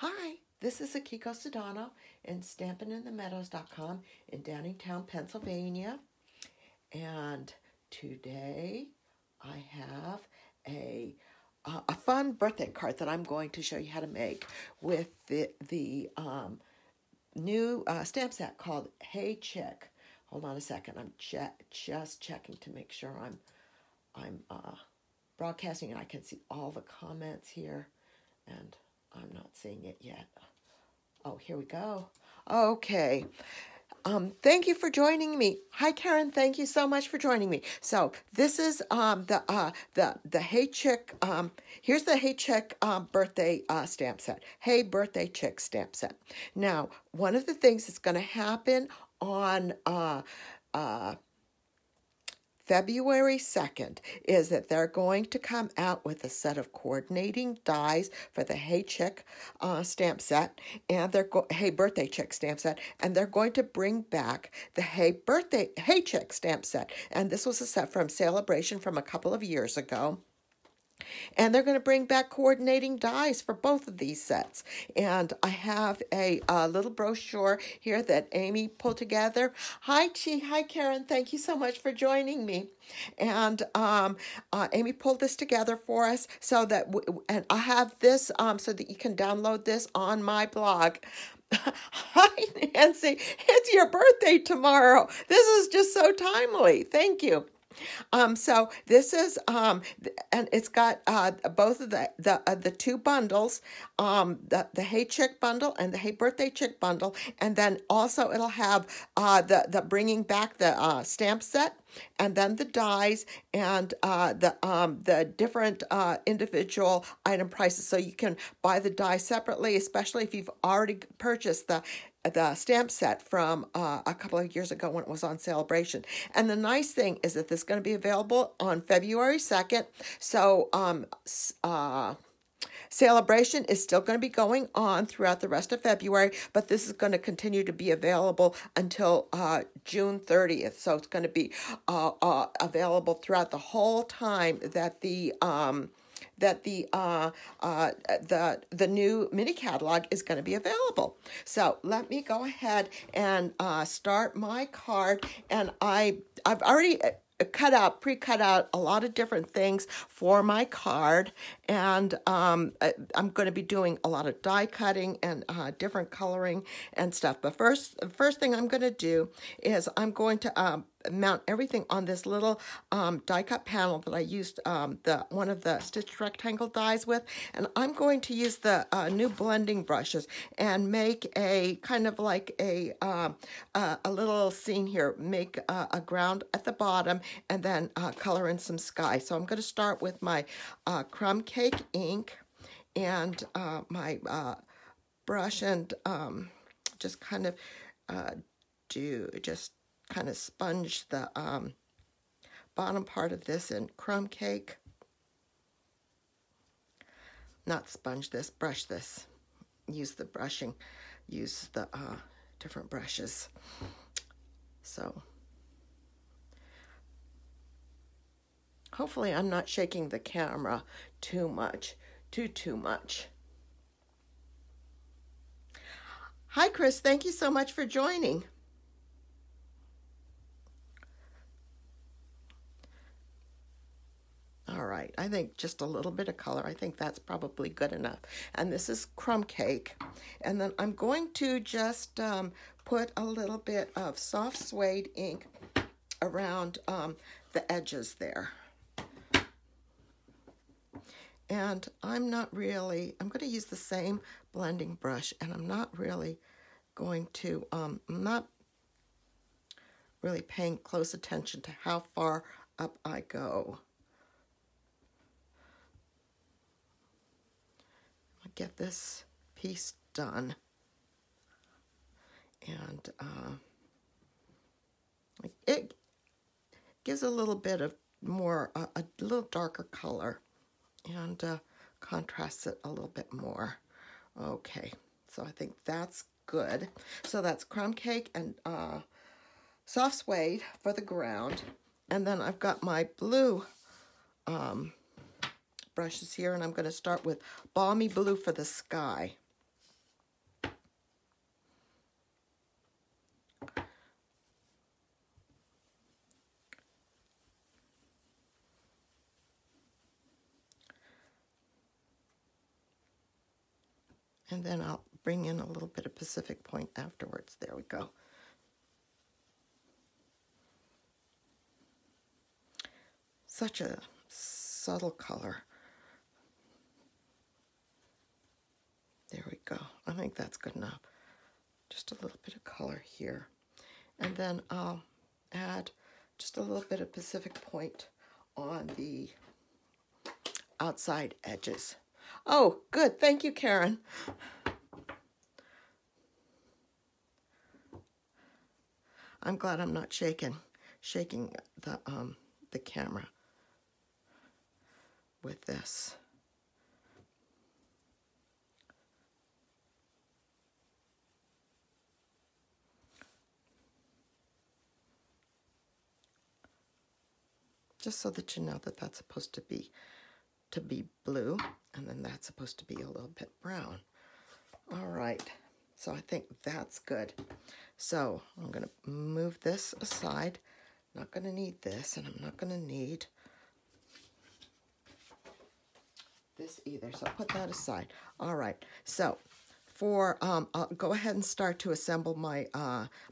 Hi, this is Akiko Sedano in StampinInTheMeadows.com in Downingtown, Pennsylvania. And today I have a fun birthday card that I'm going to show you how to make with the new stamp set called Hey Chick. Hold on a second. I'm just checking to make sure I'm broadcasting and I can see all the comments here, and I'm not seeing it yet. Oh, here we go. Okay. Thank you for joining me. Hi, Karen. Thank you so much for joining me. So this is the Hey Chick. Here's the Hey Chick birthday stamp set. Hey Birthday Chick stamp set. Now, one of the things that's going to happen on February 2nd is that they're going to come out with a set of coordinating dies for the Hey Chick stamp set, and Hey Birthday Chick stamp set, and they're going to bring back the Hey Chick stamp set. And this was a set from Celebration from a couple of years ago. And they're going to bring back coordinating dies for both of these sets. And I have a little brochure here that Amy pulled together. Hi, Chi. Hi, Karen. Thank you so much for joining me. And Amy pulled this together for us so that, and I have this so that you can download this on my blog. Hi, Nancy. It's your birthday tomorrow. This is just so timely. Thank you. So this is, and it's got both of the two bundles, the Hey Chick bundle and the Hey Birthday Chick bundle, and then also it'll have the bringing back the stamp set, and then the dies and the different individual item prices, so you can buy the die separately, especially if you've already purchased the stamp set from a couple of years ago when it was on Celebration. And the nice thing is that this is going to be available on February 2nd. So Celebration is still going to be going on throughout the rest of February, but this is going to continue to be available until June 30th. So it's going to be available throughout the whole time that the new mini catalog is going to be available. So let me go ahead and start my card. And I've already pre-cut out a lot of different things for my card, and I'm going to be doing a lot of die cutting and different coloring and stuff. But the first thing I'm going to do is I'm going to mount everything on this little die cut panel that I used one of the stitched rectangle dies with, and I'm going to use the new blending brushes and make a kind of like a little scene here, make a ground at the bottom, and then color in some sky. So I'm going to start with my crumb cake ink and my brush, and just kind of kind of sponge the bottom part of this in crumb cake. Not sponge this, brush this. Use the brushing, use the different brushes. So hopefully I'm not shaking the camera too much. Hi, Chris. Thank you so much for joining. All right, I think just a little bit of color. I think that's probably good enough. And this is crumb cake. And then I'm going to just put a little bit of soft suede ink around the edges there. And I'm going to use the same blending brush, and I'm not really going to, I'm not really paying close attention to how far up I go. Get this piece done, and it gives a little bit of more, a little darker color, and contrasts it a little bit more. Okay, so I think that's good. So that's crumb cake and soft suede for the ground, and then I've got my blue brushes here, and I'm going to start with Balmy Blue for the sky. And then I'll bring in a little bit of Pacific Point afterwards. There we go. Such a subtle color. There we go. I think that's good enough. Just a little bit of color here. And then I'll add just a little bit of Pacific Point on the outside edges. Oh, good. Thank you, Karen. I'm glad I'm not shaking the camera with this. Just so that you know that that's supposed to be blue, and then that's supposed to be a little bit brown. All right, so I think that's good. So I'm going to move this aside. Not going to need this, and I'm not going to need this either, so I'll put that aside. All right, so for I'll go ahead and start to assemble my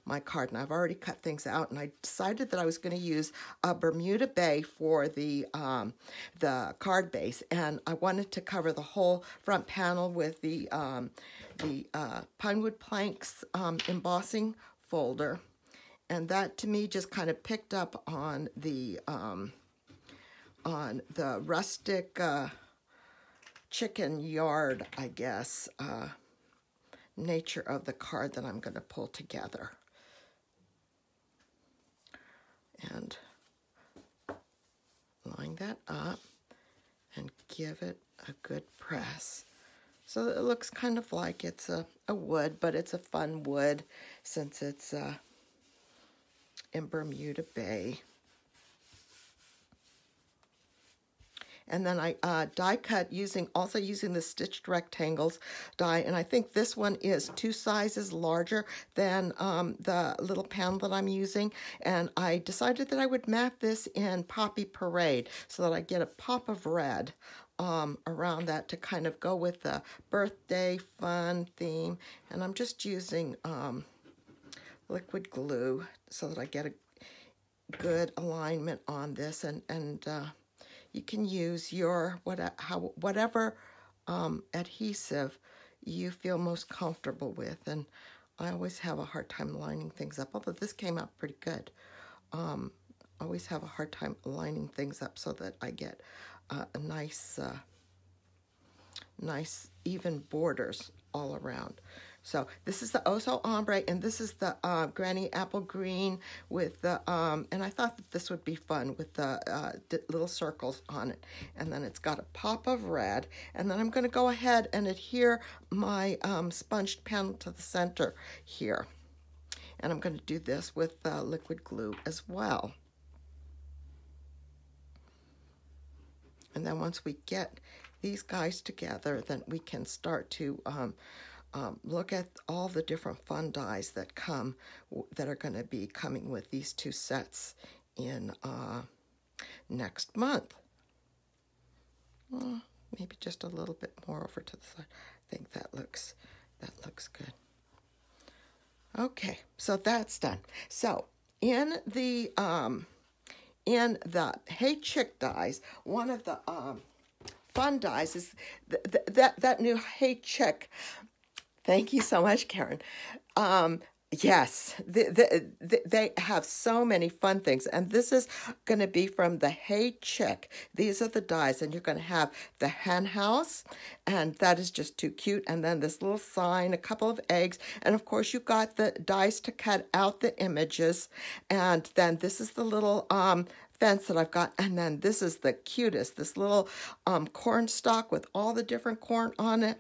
my card, and I've already cut things out, and I decided that I was going to use a Bermuda Bay for the card base, and I wanted to cover the whole front panel with the Pinewood Planks embossing folder, and that to me just kind of picked up on the rustic chicken yard, I guess, nature of the card that I'm going to pull together. And line that up and give it a good press. So it looks kind of like it's a wood, but it's a fun wood since it's in Bermuda Bay. And then I die cut also using the stitched rectangles die, and I think this one is 2 sizes larger than the little panel that I'm using. And I decided that I would mat this in Poppy Parade so that I get a pop of red around that to kind of go with the birthday fun theme. And I'm just using liquid glue so that I get a good alignment on this, and you can use your whatever adhesive you feel most comfortable with. And I always have a hard time lining things up, although this came out pretty good. I always have a hard time lining things up so that I get a nice even borders all around. So this is the Oso Ombre, and this is the Granny Apple Green with the, and I thought that this would be fun with the little circles on it. And then it's got a pop of red, and then I'm going to go ahead and adhere my sponged panel to the center here. And I'm going to do this with liquid glue as well. And then once we get these guys together, then we can start to look at all the different fun dies that are going to be coming with these 2 sets in next month. Maybe just a little bit more over to the side. I think that looks good. Okay, so that's done. So in the Hey Chick dies, one of the fun dies is that new Hey Chick. Thank you so much, Karen. Yes, they have so many fun things. And this is going to be from the Hey Chick. These are the dies. And you're going to have the hen house. And that is just too cute. And then this little sign, a couple of eggs. And, of course, you got the dies to cut out the images. And then this is the little fence that I've got. And then this is the cutest, this little corn stalk with all the different corn on it.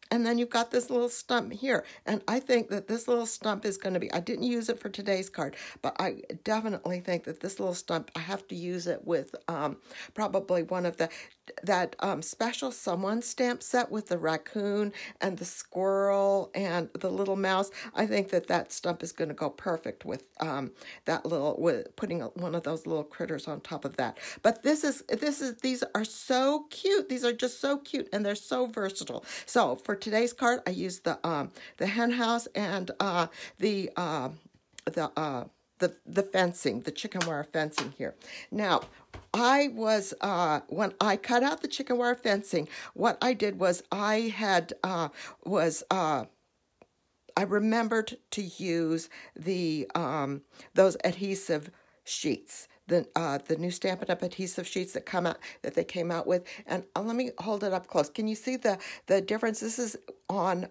And then you've got this little stump here. And I think that this little stump is going to be, I didn't use it for today's card, but I definitely think that this little stump, I have to use it with probably one of that special someone stamp set with the raccoon and the squirrel and the little mouse. I think that stump is going to go perfect with with putting one of those little critters on top of that. But these are so cute. These are just so cute, and they're so versatile. So for for today's card, I used the hen house and the fencing, the chicken wire fencing here. Now, I was, when I cut out the chicken wire fencing, what I did was I remembered to use the those adhesive sheets, the new Stampin' Up! Adhesive sheets that they came out with. And let me hold it up close. Can you see the difference? This is on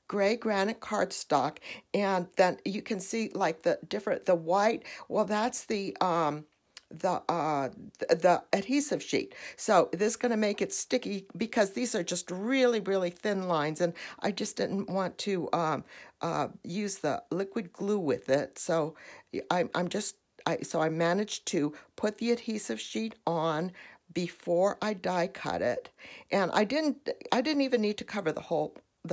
gray granite cardstock, and then you can see like the white. Well, that's the adhesive sheet. So this is going to make it sticky because these are just really, really thin lines, and I just didn't want to use the liquid glue with it. So I managed to put the adhesive sheet on before I die cut it, and I didn't even need to cover the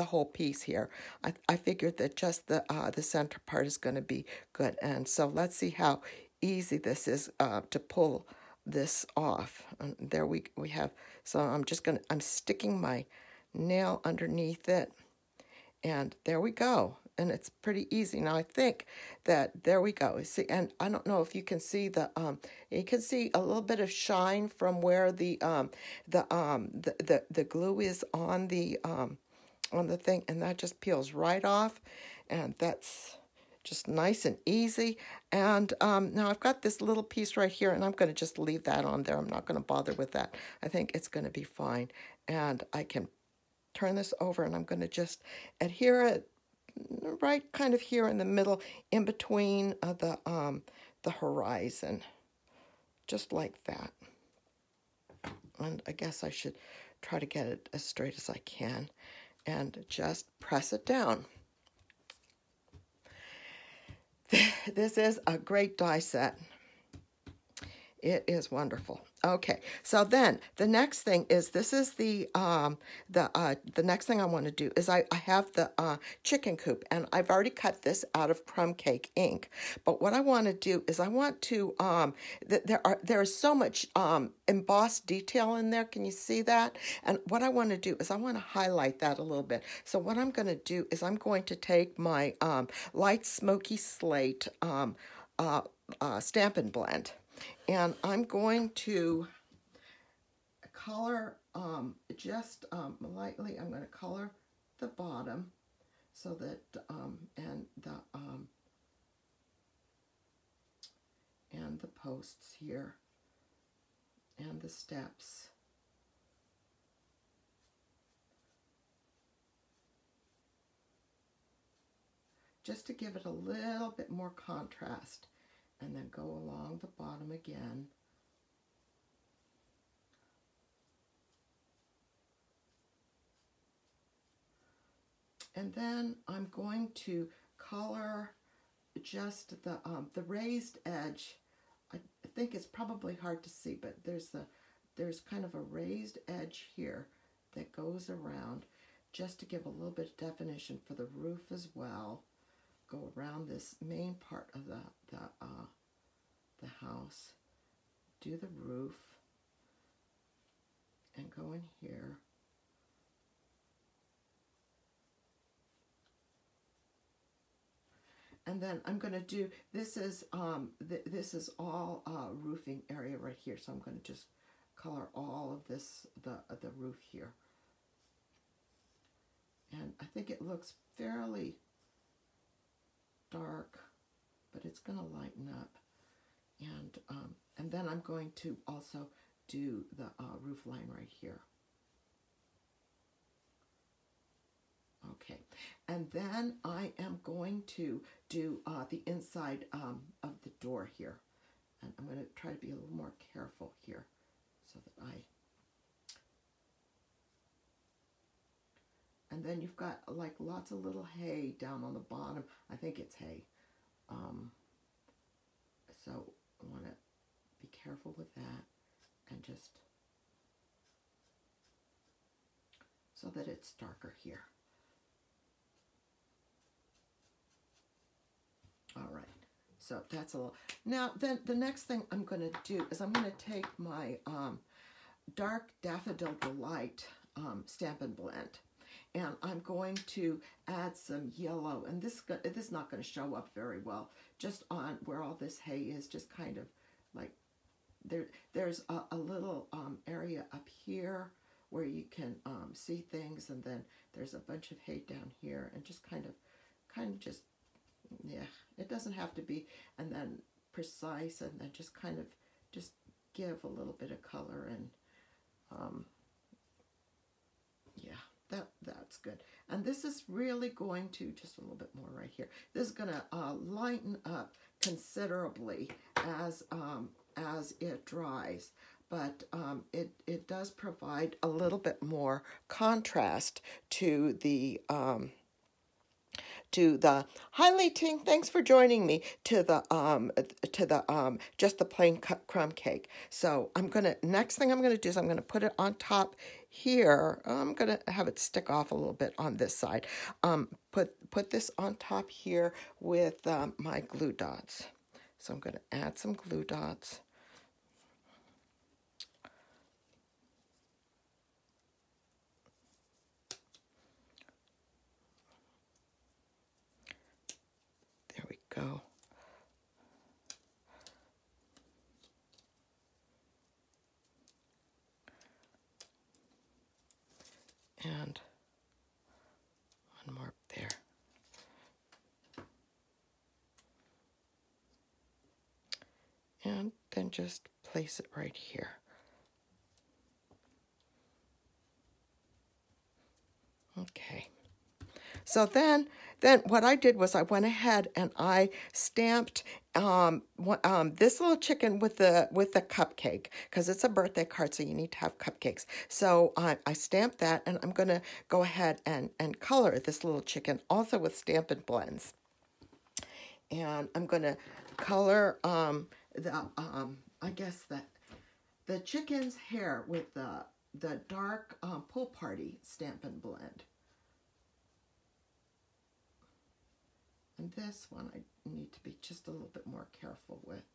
whole piece here. I figured that just the center part is going to be good. And so let's see how easy this is to pull this off. And there we have. So I'm sticking my nail underneath it, and there we go. And it's pretty easy. Now I think that there we go. See, and I don't know if you can see you can see a little bit of shine from where the glue is on the thing, and that just peels right off, and that's just nice and easy. And now I've got this little piece right here, and I'm going to just leave that on there. I'm not going to bother with that. I think it's going to be fine. And I can turn this over, and I'm going to just adhere it right kind of here in the middle, in between the horizon, just like that. And I guess I should try to get it as straight as I can, and just press it down. This is a great die set. It is wonderful. Okay, so then the next thing is, this is the next thing I want to do is I have the chicken coop, and I've already cut this out of crumb cake ink. But what I want to do is I want to there is so much embossed detail in there. Can you see that? And what I want to do is I want to highlight that a little bit. So what I'm going to do is I'm going to take my light smoky slate Stampin' blend. And I'm going to color just lightly. I'm going to color the bottom so that and the posts here and the steps. Just to give it a little bit more contrast. And then go along the bottom again. And then I'm going to color just the raised edge. I think it's probably hard to see, but there's kind of a raised edge here that goes around, just to give a little bit of definition for the roof as well. Go around this main part of the house, do the roof, and go in here. And then I'm going to do, this is all roofing area right here, so I'm going to just color all of this, the roof here. And I think it looks fairly dark, but it's going to lighten up. And then I'm going to also do the roof line right here. Okay, and then I am going to do the inside of the door here. And I'm going to try to be a little more careful here so that and then you've got like lots of little hay down on the bottom. I think it's hay. So I want to be careful with that, and just so that it's darker here. All right, so that's a little. Now then the next thing I'm going to do is I'm going to take my dark Daffodil Delight Stampin' blend, And I'm going to add some yellow, and this is not going to show up very well, just on where all this hay is, just kind of like there's a little area up here where you can see things, and then there's a bunch of hay down here, and just kind of just, yeah, it doesn't have to be, and then precise, and then just kind of just give a little bit of color, and yeah, that's good. And this is really going to, just a little bit more right here, this is going to lighten up considerably as it dries, but it does provide a little bit more contrast to the hi Lei Ting, thanks for joining me, to the just the plain crumb cake. So next thing I'm gonna do is I'm gonna put it on top here. I'm gonna have it stick off a little bit on this side. Put this on top here with my glue dots. So I'm gonna add some glue dots. There we go. And one more there. And then just place it right here. Okay. So then what I did was I went ahead and I stamped this little chicken with the cupcake, because it's a birthday card, so you need to have cupcakes. So I stamped that, and I'm going to go ahead and color this little chicken also with Stampin' blends. And I'm going to color I guess the chicken's hair with the dark Pool Party Stampin' blend. And this one I need to be just a little bit more careful with.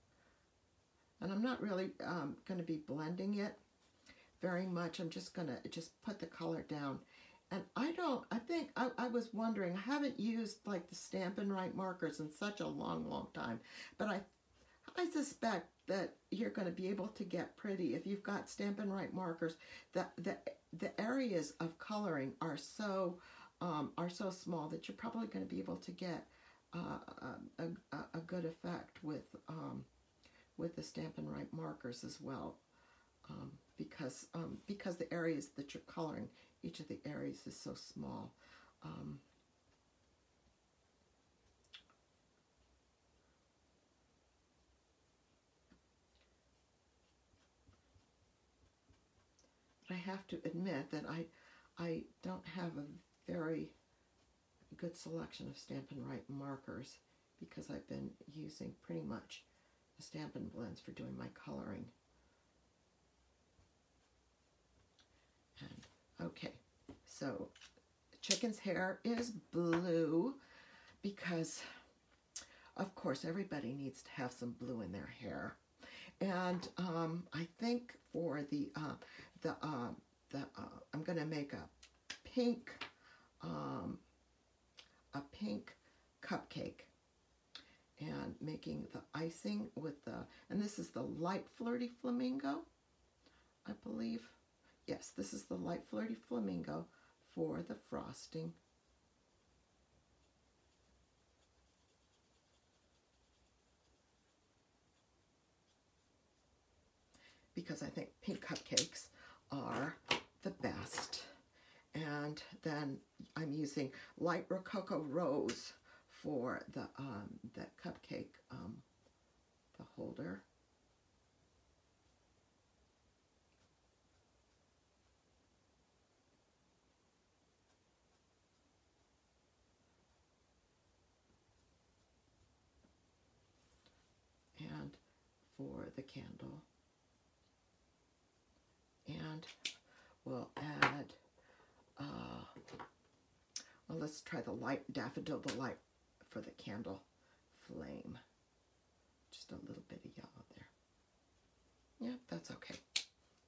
And I'm not really going to be blending it very much. I'm just going to put the color down. And I think I was wondering, I haven't used like the Stampin' Right markers in such a long time. But I suspect that you're going to be able to get pretty if you've got Stampin' Right markers. The areas of coloring are so small that you're probably going to be able to get a good effect with the Stampin' Right markers as well, because the areas that you're coloring, each of the areas is so small. But I have to admit that I don't have a very good selection of Stampin' Right markers, because I've been using pretty much the Stampin' blends for doing my coloring. And okay, so chicken's hair is blue because, of course, everybody needs to have some blue in their hair. And I think for I'm going to make a pink cupcake, and making the icing with and this is the light flirty flamingo, I believe. Yes, this is the light flirty flamingo for the frosting. Because I think pink cupcakes are the best. And then I'm using light Rococo Rose for the cupcake, the holder. And for the candle. And we'll add, well, let's try the light daffodil delight for the candle flame. Just a little bit of yellow there. Yeah, that's okay.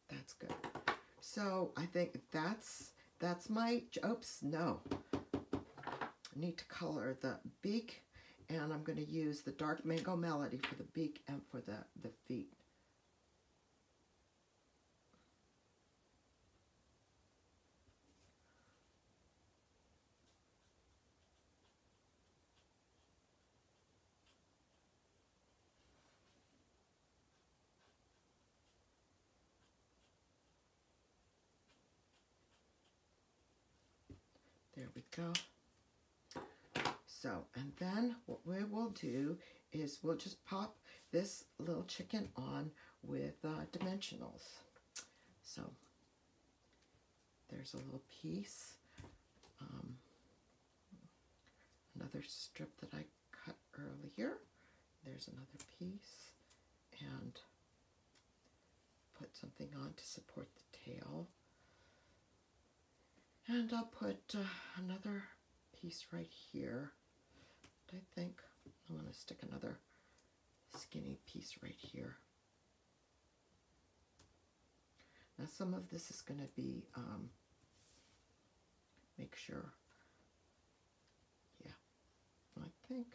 That's good. So I think that's that's my, oops, no. I need to color the beak, and I'm going to use the Dark Mango Melody for the beak and for the feet. There we go. So, and then what we will do is we'll just pop this little chicken on with dimensionals. So, there's a little piece. Another strip that I cut earlier. There's another piece. And put something on to support the tail. And I'll put another piece right here. I think I want to stick another skinny piece right here. Now some of this is going to be, make sure, yeah, I think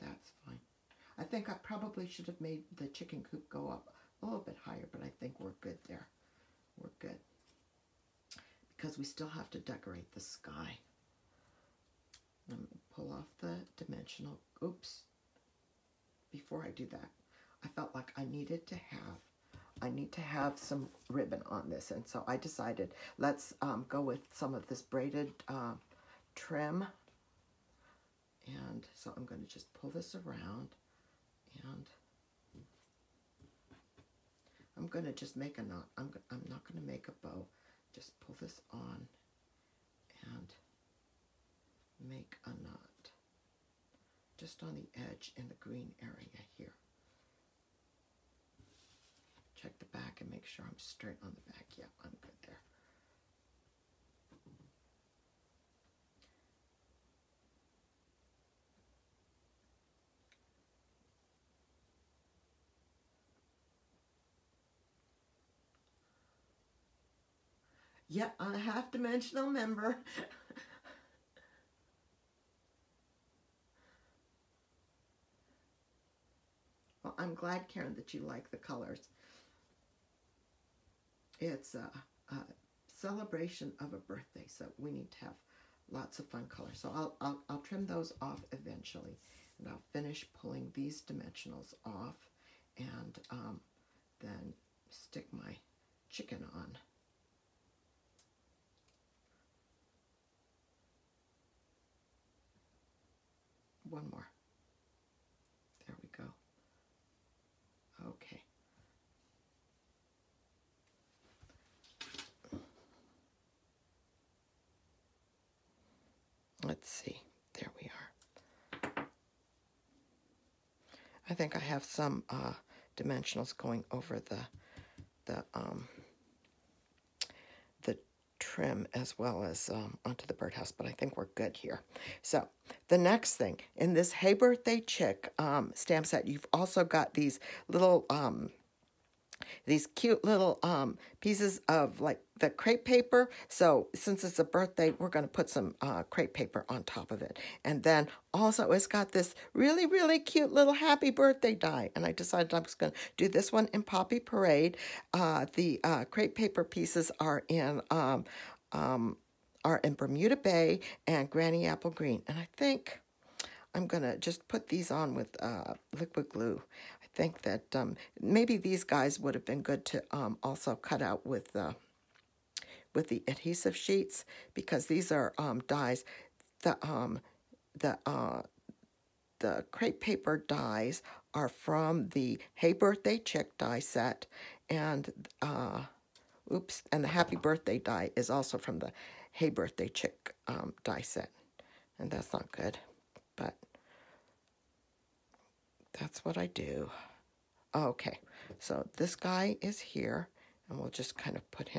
that's fine. I think I probably should have made the chicken coop go up a little bit higher, but I think we're good there. We're good. Because we still have to decorate the sky. I'm going to pull off the dimensional. Oops. Before I do that, I felt like I need to have some ribbon on this. And so I decided, let's go with some of this braided trim. And so I'm going to just pull this around. And I'm going to just make a knot. I'm not going to make a bow. Just pull this on and make a knot just on the edge in the green area here. Check the back and make sure I'm straight on the back. Yeah, I'm good there. Yeah, I'm a half-dimensional member. Well, I'm glad, Karen, that you like the colors. It's a celebration of a birthday, so we need to have lots of fun colors. So I'll trim those off eventually, and I'll finish pulling these dimensionals off, and then stick my chicken on. One more. There we go. Okay. Let's see. There we are. I think I have some dimensionals going over the trim as well as onto the birdhouse, but I think we're good here. So the next thing in this Hey Birthday Chick stamp set, you've also got these little these cute little pieces of like the crepe paper. So since it's a birthday, we're going to put some crepe paper on top of it. And then also it's got this really, really cute little happy birthday die. And I decided I'm just going to do this one in Poppy Parade. The crepe paper pieces are in Bermuda Bay and Granny Apple Green. And I think I'm going to just put these on with liquid glue. I think that maybe these guys would have been good to also cut out with the adhesive sheets, because these are dies. The crepe paper dies are from the Hey Birthday Chick die set, and and the Happy Birthday die is also from the Hey Birthday Chick die set, and that's not good, but that's what I do. Okay, so this guy is here, and we'll just kind of put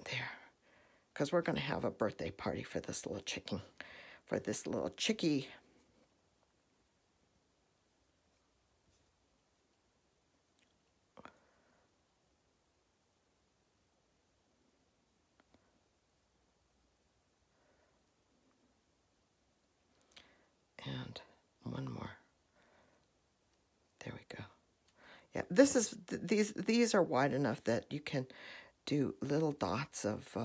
there, because we're going to have a birthday party for this little chicken, for this little chickie. Yeah, these are wide enough that you can do little dots of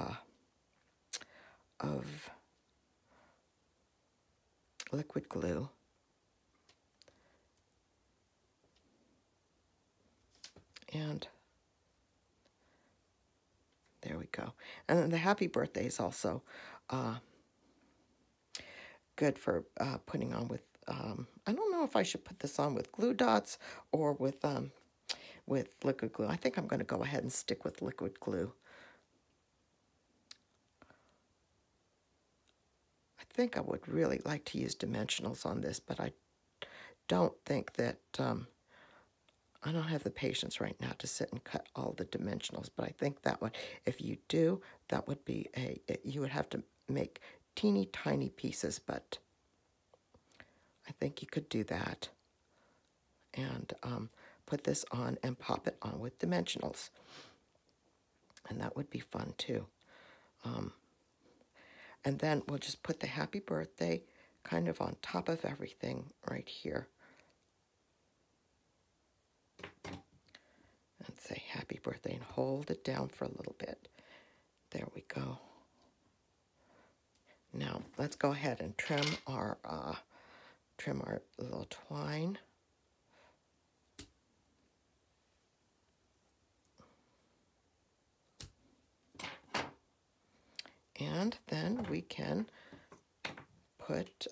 liquid glue. And there we go. And then the happy birthday is also good for putting on with, I don't know if I should put this on with glue dots or with liquid glue. I think I'm going to go ahead and stick with liquid glue. I think I would really like to use dimensionals on this, but I don't think that, I don't have the patience right now to sit and cut all the dimensionals, but I think that would, if you do, that would be you would have to make teeny tiny pieces, but I think you could do that and put this on and pop it on with dimensionals, and that would be fun too. And then we'll just put the happy birthday kind of on top of everything right here. And say happy birthday and hold it down for a little bit. There we go. Now let's go ahead and trim our little twine. And then we can put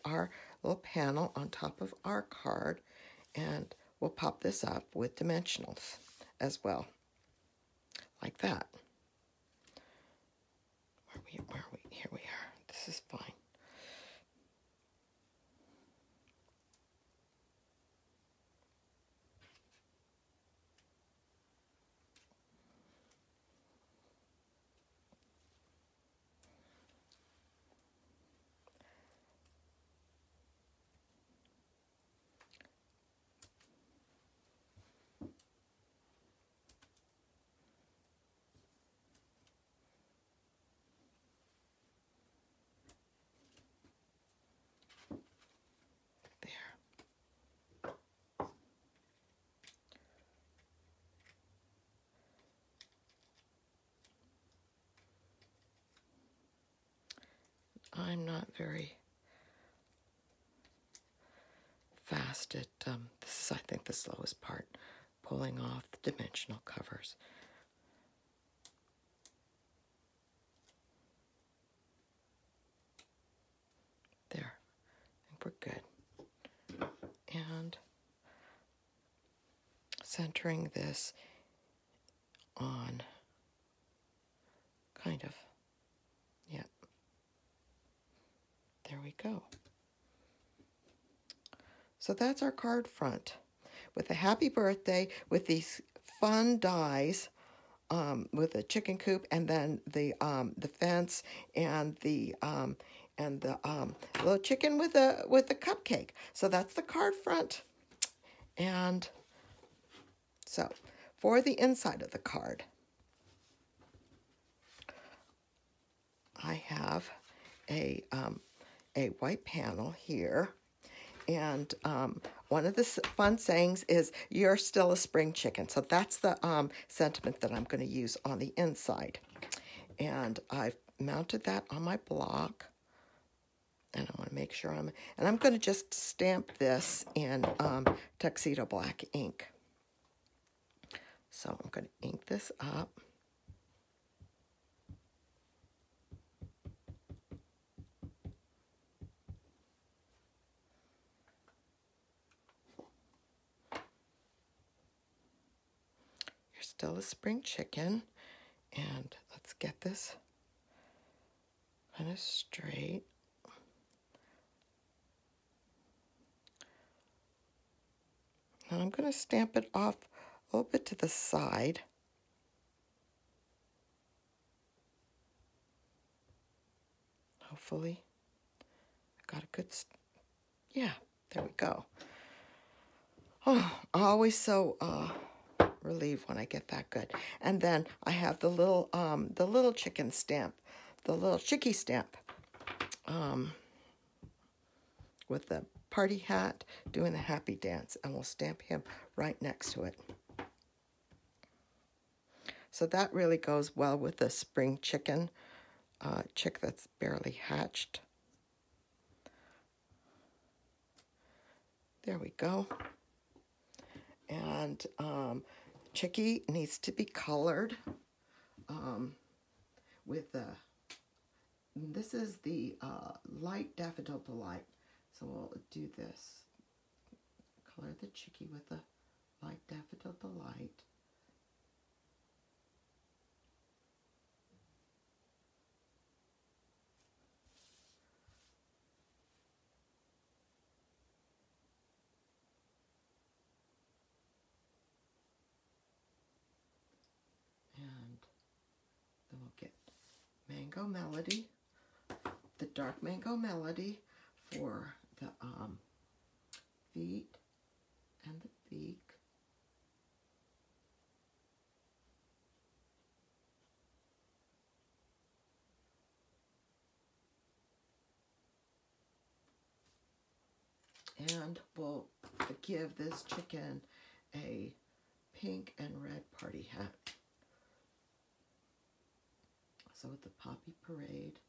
our little panel on top of our card, and we'll pop this up with dimensionals as well, like that. Where are we? Here we are. This is fine. I'm not very fast at, this is, I think, the slowest part, pulling off the dimensional covers. There, I think we're good. And centering this on, kind of, yeah. There we go. So that's our card front with a happy birthday with these fun dies, with the chicken coop and then the fence and the little chicken with the cupcake. So that's the card front. And so for the inside of the card, I have a white panel here, and one of the fun sayings is, "You're still a spring chicken." So that's the sentiment that I'm going to use on the inside. And I've mounted that on my block, and I want to make sure and I'm going to just stamp this in tuxedo black ink. So I'm going to ink this up. Still a spring chicken, and let's get this kind of straight. Now I'm going to stamp it off a little bit to the side. Hopefully I got a good, yeah, there we go. Oh, always so relieved when I get that good. And then I have the little chicken stamp, the little chickie stamp, with the party hat doing the happy dance, and we'll stamp him right next to it. So that really goes well with the spring chicken, chick that's barely hatched. There we go. And Chickie needs to be colored with the, this is the light Daffodil Delight. So we'll do this. Color the Chickie with the light Daffodil Delight. Then we'll get Mango Melody, the dark Mango Melody for the feet and the beak. And we'll give this chicken a pink and red party hat. So with the Poppy Parade,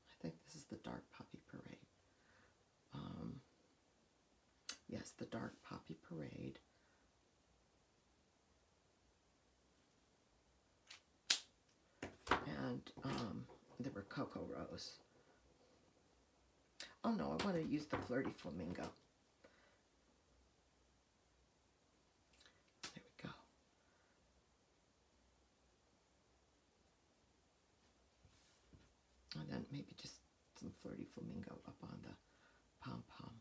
I think this is the dark Poppy Parade. Yes, the dark Poppy Parade. And the Rococo Rose. Oh no, I want to use the Flirty Flamingo. There we go. And then maybe just some Flirty Flamingo up on the pom-pom.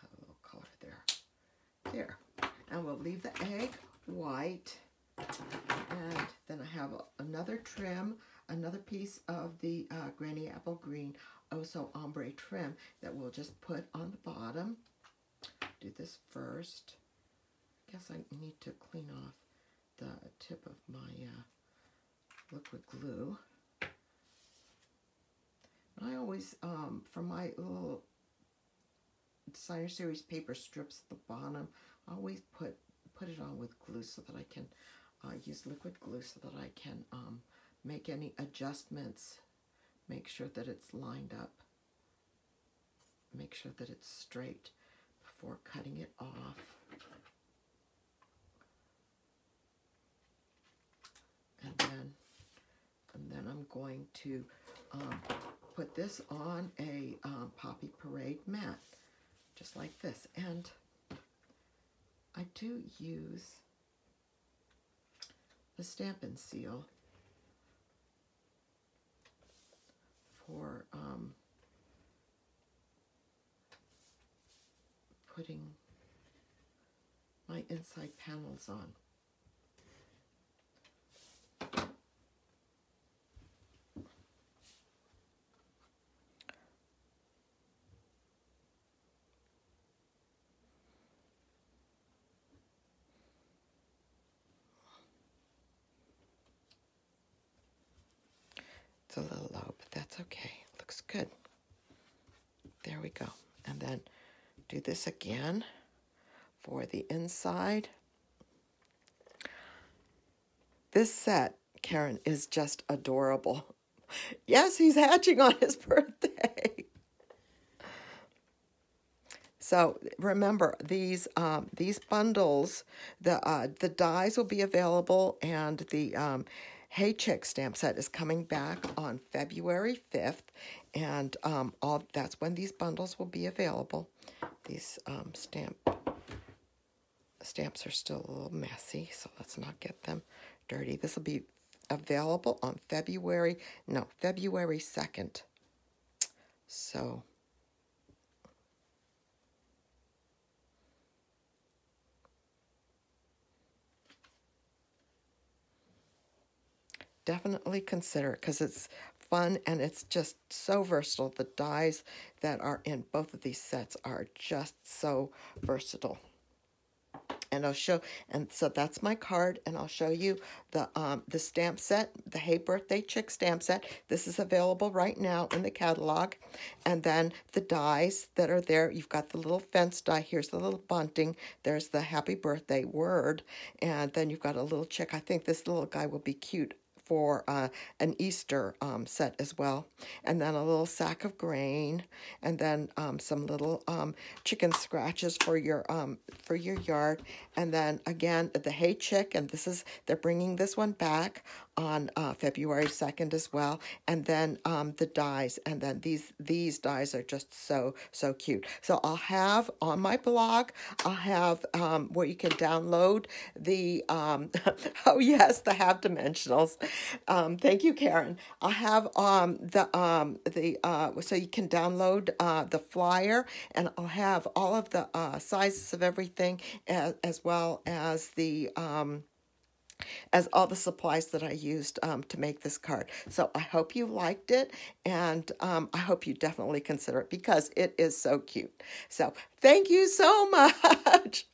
Have a little color there. There. And we'll leave the egg white. And then I have another trim, another piece of the Granny Apple Green Oh So Ombre trim that we'll just put on the bottom. Do this first. I guess I need to clean off the tip of my liquid glue. I always, for my little Designer Series paper strips at the bottom, I always put it on with glue so that I can use liquid glue so that I can make any adjustments, make sure that it's lined up, make sure that it's straight before cutting it off. And then I'm going to put this on a Poppy Parade mat, just like this. And I do use the Stampin' seal for putting my inside panels on. It's a little low, but that's okay. Looks good. There we go. And then do this again for the inside. This set, Karen, is just adorable. Yes, he's hatching on his birthday. So remember, these bundles, the dies will be available, and the Hey Chick stamp set is coming back on February 5th, and that's when these bundles will be available. These stamps are still a little messy, so let's not get them dirty. This will be available on February 2nd. So definitely consider it because it's fun and it's just so versatile. The dies that are in both of these sets are just so versatile. and I'll show, and so that's my card, and I'll show you the stamp set, the Hey Birthday Chick stamp set. This is available right now in the catalog, and then the dies that are there. You've got the little fence die. Here's the little bunting. There's the happy birthday word, and then you've got a little chick. I think this little guy will be cute for an Easter set as well, and then a little sack of grain, and then some little chicken scratches for your yard, and then again the Hey Chick, and they're bringing this one back on February 2nd as well, and then the dies, and then these dies are just so cute. So I'll have on my blog, I'll have where you can download the oh yes, the half dimensionals. Thank you, Karen. I'll have so you can download the flyer, and I'll have all of the sizes of everything, as well as as all the supplies that I used to make this card. So I hope you liked it, and I hope you definitely consider it because it is so cute. So thank you so much.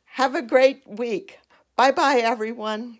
Have a great week. Bye-bye, everyone.